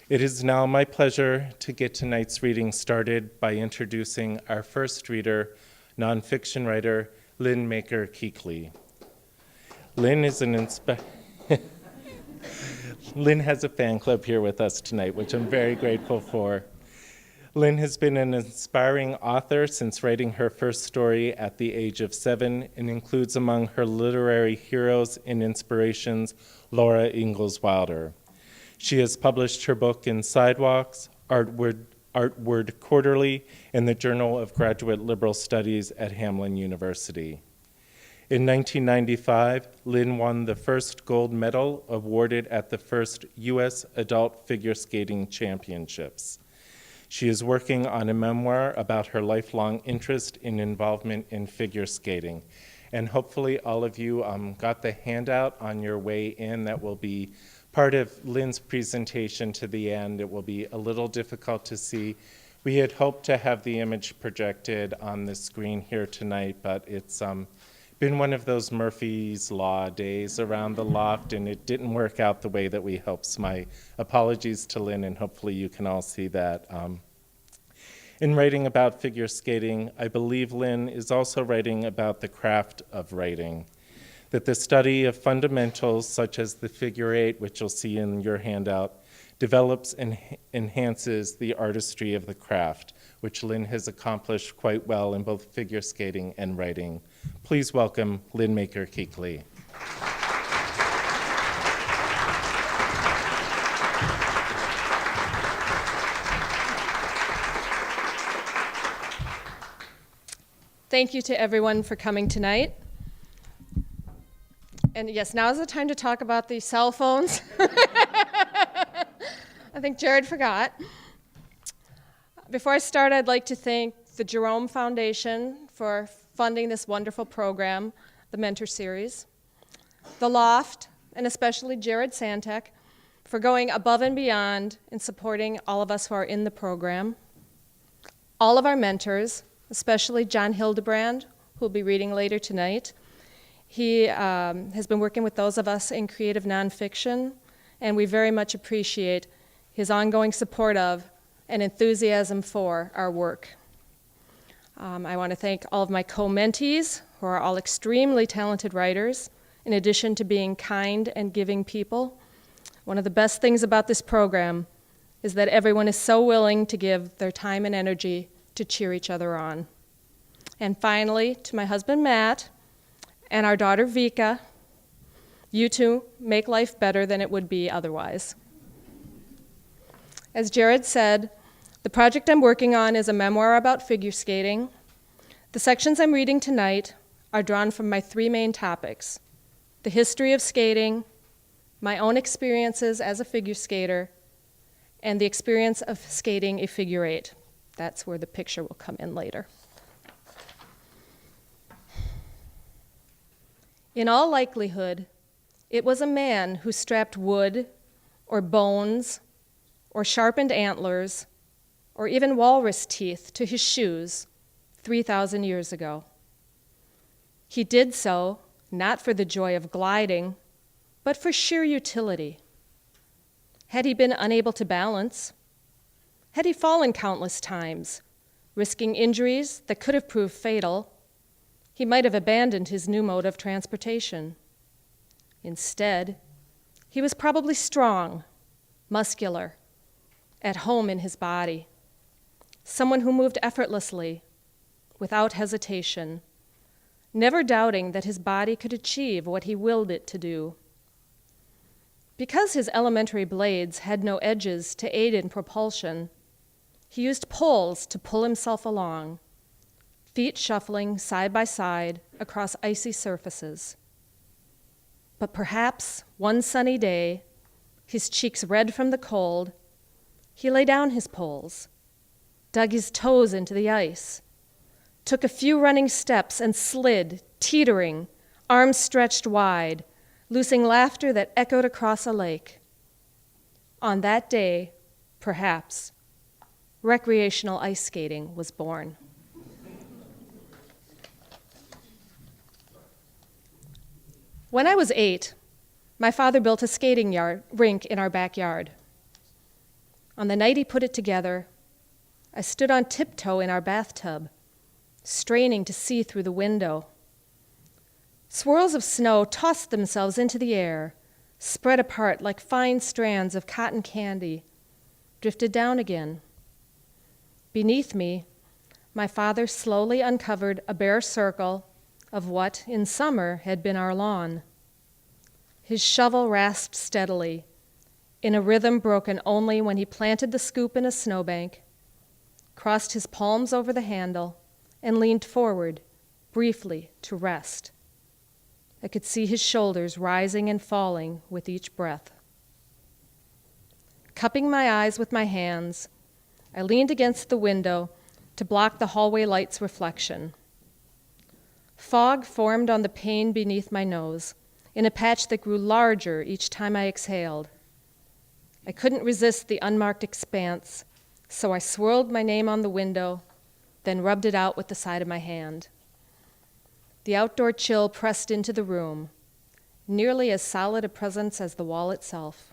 It is now my pleasure to get tonight's reading started by introducing our first reader, nonfiction writer, Lynne Maker Kuechle. Lynne is Lynne has a fan club here with us tonight, which I'm very grateful for. Lynne has been an inspiring author since writing her first story at the age of 7 and includes among her literary heroes and inspirations Laura Ingalls Wilder. She has published her book in Sidewalks, Artword Quarterly, and the Journal of Graduate Liberal Studies at Hamline University. In 1995, Lynne won the first gold medal awarded at the first U.S. Adult Figure Skating Championships. She is working on a memoir about her lifelong interest and involvement in figure skating. And hopefully all of you got the handout on your way in that will be part of Lynne's presentation to the end. It will be a little difficult to see. We had hoped to have the image projected on the screen here tonight, but it's been one of those Murphy's Law days around the loft, and it didn't work out the way that we hoped. So my apologies to Lynne, and hopefully you can all see that. In writing about figure skating, I believe Lynne is also writing about the craft of writing, that the study of fundamentals such as the figure eight, which you'll see in your handout, develops and enhances the artistry of the craft, which Lynne has accomplished quite well in both figure skating and writing. Please welcome Lynne Maker Kuechle. Thank you to everyone for coming tonight. And yes, now is the time to talk about the cell phones. I think Jared forgot. Before I start, I'd like to thank the Jerome Foundation for funding this wonderful program, the Mentor Series, the Loft, and especially Jared Santek for going above and beyond in supporting all of us who are in the program, all of our mentors, especially John Hildebrand, who will be reading later tonight. He has been working with those of us in creative nonfiction, and we very much appreciate his ongoing support of and enthusiasm for our work. I want to thank all of my co-mentees, who are all extremely talented writers, in addition to being kind and giving people. One of the best things about this program is that everyone is so willing to give their time and energy to cheer each other on. And finally, to my husband, Matt, and our daughter, Vika, you two make life better than it would be otherwise. As Jared said, the project I'm working on is a memoir about figure skating. The sections I'm reading tonight are drawn from my 3 main topics: the history of skating, my own experiences as a figure skater, and the experience of skating a figure eight. That's where the picture will come in later. In all likelihood, it was a man who strapped wood or bones or sharpened antlers or even walrus teeth to his shoes 3,000 years ago. He did so not for the joy of gliding, but for sheer utility. Had he been unable to balance? Had he fallen countless times, risking injuries that could have proved fatal? He might have abandoned his new mode of transportation. Instead, he was probably strong, muscular, at home in his body, someone who moved effortlessly, without hesitation, never doubting that his body could achieve what he willed it to do. Because his elementary blades had no edges to aid in propulsion, he used poles to pull himself along, feet shuffling side by side across icy surfaces. But perhaps one sunny day, his cheeks red from the cold, he lay down his poles, dug his toes into the ice, took a few running steps and slid, teetering, arms stretched wide, loosing laughter that echoed across a lake. On that day, perhaps, recreational ice skating was born. When I was 8, my father built a skating rink in our backyard. On the night he put it together, I stood on tiptoe in our bathtub, straining to see through the window. Swirls of snow tossed themselves into the air, spread apart like fine strands of cotton candy, drifted down again. Beneath me, my father slowly uncovered a bare circle of what, in summer, had been our lawn. His shovel rasped steadily, in a rhythm broken only when he planted the scoop in a snowbank, crossed his palms over the handle, and leaned forward, briefly, to rest. I could see his shoulders rising and falling with each breath. Cupping my eyes with my hands, I leaned against the window to block the hallway light's reflection. Fog formed on the pane beneath my nose, in a patch that grew larger each time I exhaled. I couldn't resist the unmarked expanse, so I swirled my name on the window, then rubbed it out with the side of my hand. The outdoor chill pressed into the room, nearly as solid a presence as the wall itself.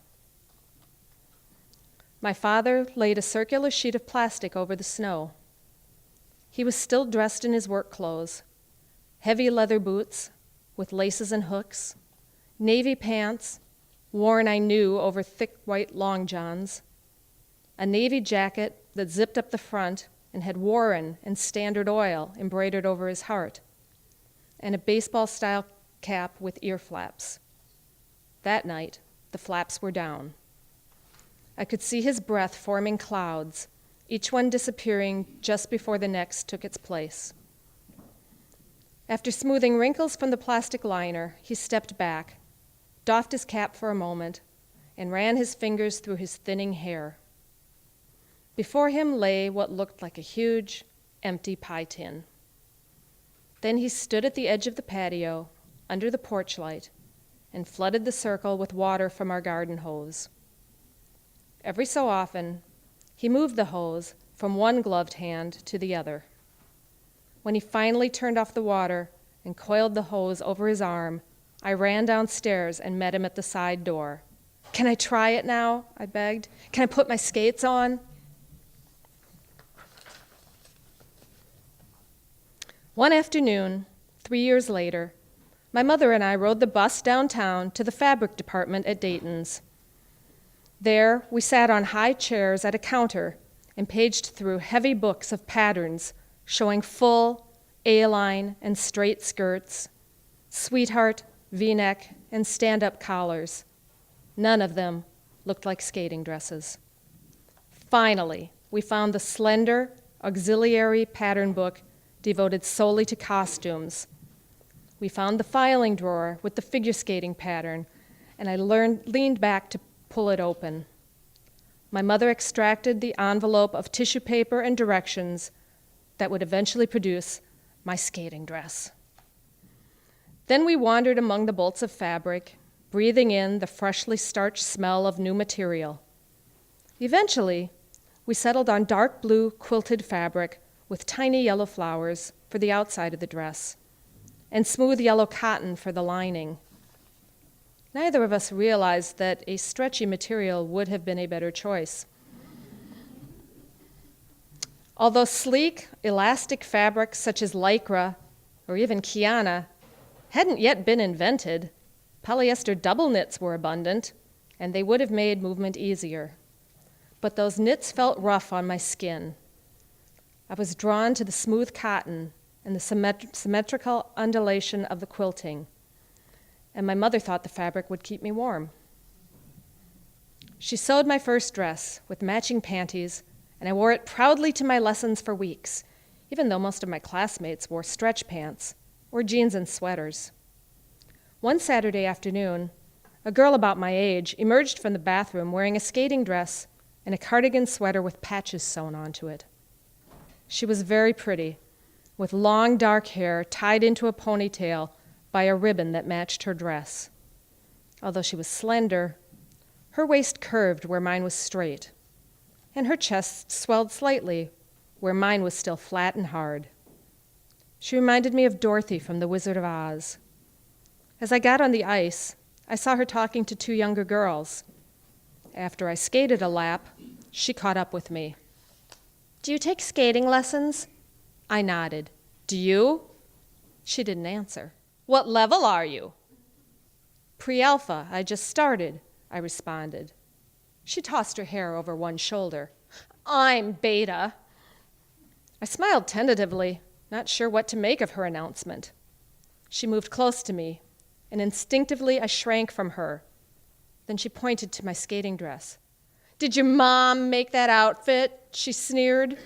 My father laid a circular sheet of plastic over the snow. He was still dressed in his work clothes, heavy leather boots with laces and hooks, navy pants, worn, I knew, over thick white long johns, a navy jacket that zipped up the front and had Warren and Standard Oil embroidered over his heart, and a baseball-style cap with ear flaps. That night, the flaps were down. I could see his breath forming clouds, each one disappearing just before the next took its place. After smoothing wrinkles from the plastic liner, he stepped back, doffed his cap for a moment, and ran his fingers through his thinning hair. Before him lay what looked like a huge, empty pie tin. Then he stood at the edge of the patio, under the porch light, and flooded the circle with water from our garden hose. Every so often, he moved the hose from one gloved hand to the other. When he finally turned off the water and coiled the hose over his arm, I ran downstairs and met him at the side door. "Can I try it now?" I begged. "Can I put my skates on?" One afternoon, 3 years later, my mother and I rode the bus downtown to the fabric department at Dayton's. There, we sat on high chairs at a counter and paged through heavy books of patterns showing full, A-line, and straight skirts, sweetheart, V-neck, and stand-up collars. None of them looked like skating dresses. Finally, we found the slender, auxiliary pattern book devoted solely to costumes. We found the filing drawer with the figure skating pattern, and I leaned back to pull it open. My mother extracted the envelope of tissue paper and directions that would eventually produce my skating dress. Then we wandered among the bolts of fabric, breathing in the freshly starched smell of new material. Eventually, we settled on dark blue quilted fabric with tiny yellow flowers for the outside of the dress, and smooth yellow cotton for the lining. Neither of us realized that a stretchy material would have been a better choice. Although sleek, elastic fabrics such as Lycra or even Kiana hadn't yet been invented, polyester double knits were abundant, and they would have made movement easier. But those knits felt rough on my skin. I was drawn to the smooth cotton and the symmetrical undulation of the quilting, and my mother thought the fabric would keep me warm. She sewed my first dress with matching panties, and I wore it proudly to my lessons for weeks, even though most of my classmates wore stretch pants or jeans and sweaters. One Saturday afternoon, a girl about my age emerged from the bathroom wearing a skating dress and a cardigan sweater with patches sewn onto it. She was very pretty, with long dark hair tied into a ponytail by a ribbon that matched her dress. Although she was slender, her waist curved where mine was straight, and her chest swelled slightly where mine was still flat and hard. She reminded me of Dorothy from The Wizard of Oz. As I got on the ice, I saw her talking to two younger girls. After I skated a lap, She caught up with me. "Do you take skating lessons?" I nodded. "Do you?" She didn't answer. "What level are you?" "Pre-alpha. I just started," I responded. She tossed her hair over one shoulder. "I'm beta." I smiled tentatively, not sure what to make of her announcement. She moved close to me, and instinctively I shrank from her. Then she pointed to my skating dress. "Did your mom make that outfit?" she sneered.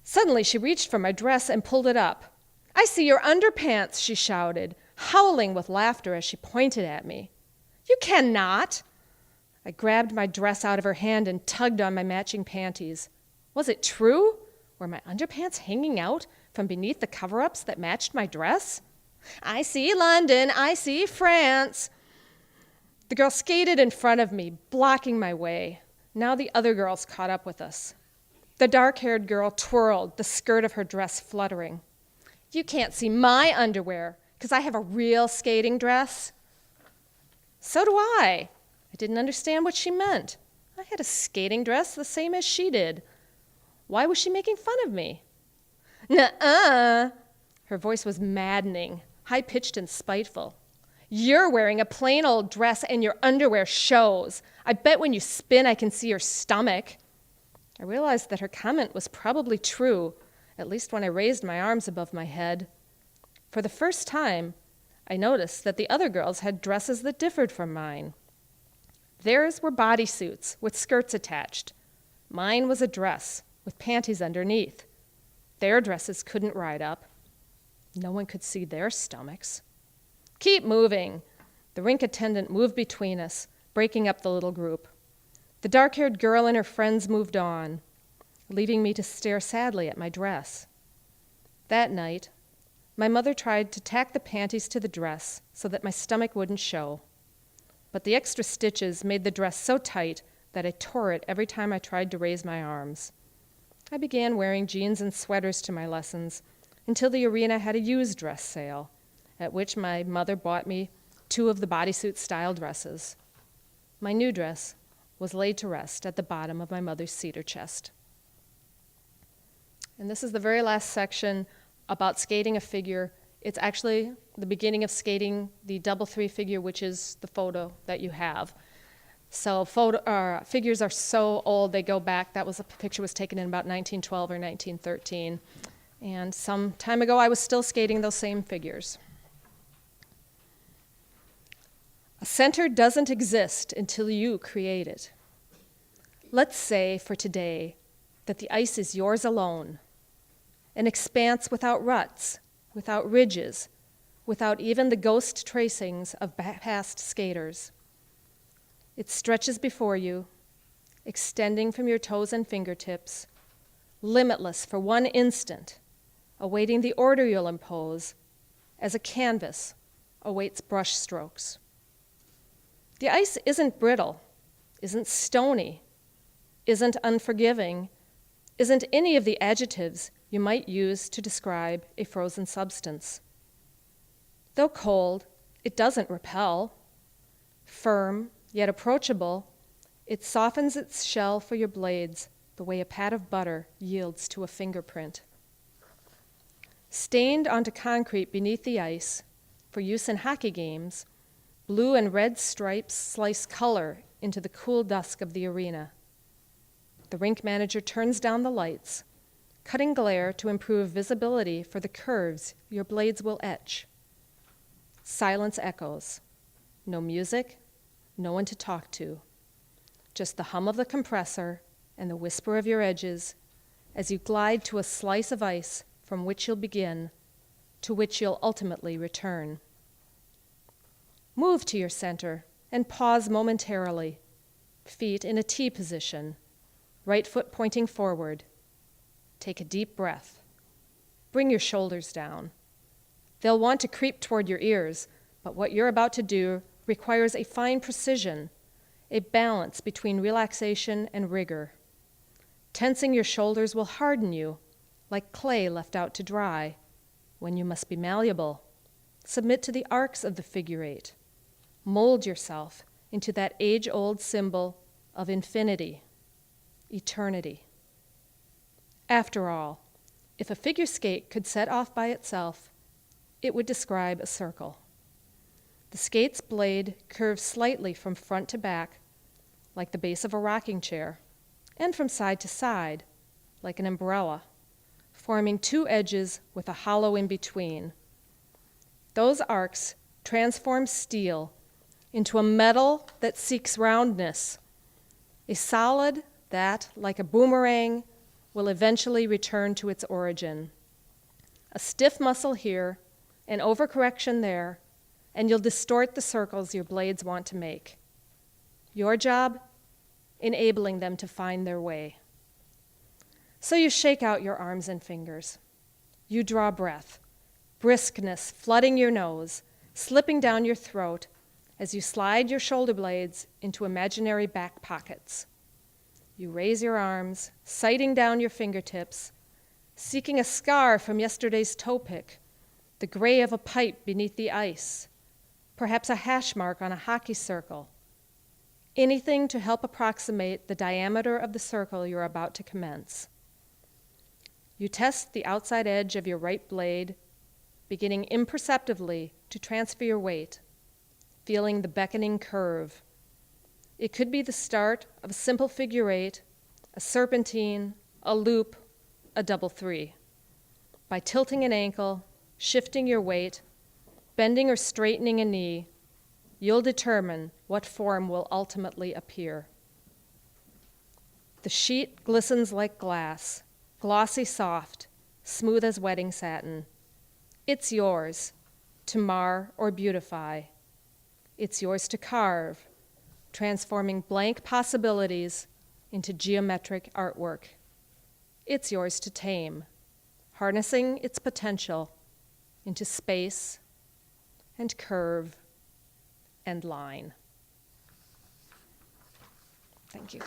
Suddenly, she reached for my dress and pulled it up. "I see your underpants," she shouted, howling with laughter as she pointed at me. "You cannot!" I grabbed my dress out of her hand and tugged on my matching panties. Was it true? Were my underpants hanging out from beneath the cover-ups that matched my dress? "I see London, I see France." The girl skated in front of me, blocking my way. Now the other girls caught up with us. The dark-haired girl twirled, the skirt of her dress fluttering. "You can't see my underwear, because I have a real skating dress." So do I. I didn't understand what she meant. I had a skating dress the same as she did. Why was she making fun of me? "Nuh-uh." Her voice was maddening, high-pitched and spiteful. "You're wearing a plain old dress and your underwear shows. I bet when you spin I can see your stomach." I realized that her comment was probably true, at least when I raised my arms above my head. For the first time, I noticed that the other girls had dresses that differed from mine. Theirs were bodysuits with skirts attached. Mine was a dress with panties underneath. Their dresses couldn't ride up. No one could see their stomachs. "Keep moving." The rink attendant moved between us, breaking up the little group. The dark-haired girl and her friends moved on, leaving me to stare sadly at my dress. That night, my mother tried to tack the panties to the dress so that my stomach wouldn't show. But the extra stitches made the dress so tight that I tore it every time I tried to raise my arms. I began wearing jeans and sweaters to my lessons until the arena had a used dress sale, at which my mother bought me 2 of the bodysuit-style dresses. My new dress was laid to rest at the bottom of my mother's cedar chest. And this is the very last section about skating a figure. It's actually the beginning of skating the double 3 figure, which is the photo that you have. So figures are so old, they go back. A picture was taken in about 1912 or 1913. And some time ago, I was still skating those same figures. A center doesn't exist until you create it. Let's say, for today, that the ice is yours alone, an expanse without ruts, without ridges, without even the ghost tracings of past skaters. It stretches before you, extending from your toes and fingertips, limitless for one instant, awaiting the order you'll impose, as a canvas awaits brush strokes. The ice isn't brittle, isn't stony, isn't unforgiving, isn't any of the adjectives you might use to describe a frozen substance. Though cold, it doesn't repel. Firm, yet approachable, it softens its shell for your blades the way a pat of butter yields to a fingerprint. Stained onto concrete beneath the ice, for use in hockey games, blue and red stripes slice color into the cool dusk of the arena. The rink manager turns down the lights, cutting glare to improve visibility for the curves your blades will etch. Silence echoes. No music, no one to talk to. Just the hum of the compressor and the whisper of your edges as you glide to a slice of ice from which you'll begin, to which you'll ultimately return. Move to your center and pause momentarily, feet in a T position, right foot pointing forward. Take a deep breath. Bring your shoulders down. They'll want to creep toward your ears, but what you're about to do requires a fine precision, a balance between relaxation and rigor. Tensing your shoulders will harden you, like clay left out to dry, when you must be malleable. Submit to the arcs of the figure 8. Mold yourself into that age-old symbol of infinity, eternity. After all, if a figure skate could set off by itself, it would describe a circle. The skate's blade curves slightly from front to back, like the base of a rocking chair, and from side to side, like an umbrella, forming two edges with a hollow in between. Those arcs transform steel into a metal that seeks roundness, a solid that, like a boomerang, will eventually return to its origin. A stiff muscle here, an overcorrection there, and you'll distort the circles your blades want to make. Your job? Enabling them to find their way. So you shake out your arms and fingers. You draw breath, briskness flooding your nose, slipping down your throat as you slide your shoulder blades into imaginary back pockets. You raise your arms, sighting down your fingertips, seeking a scar from yesterday's toe pick, the gray of a pipe beneath the ice, perhaps a hash mark on a hockey circle. Anything to help approximate the diameter of the circle you're about to commence. You test the outside edge of your right blade, beginning imperceptibly to transfer your weight, feeling the beckoning curve. It could be the start of a simple figure eight, a serpentine, a loop, a double three. By tilting an ankle, shifting your weight, bending or straightening a knee, you'll determine what form will ultimately appear. The sheet glistens like glass, glossy soft, smooth as wedding satin. It's yours to mar or beautify. It's yours to carve, transforming blank possibilities into geometric artwork. It's yours to tame, harnessing its potential into space and curve and line. Thank you.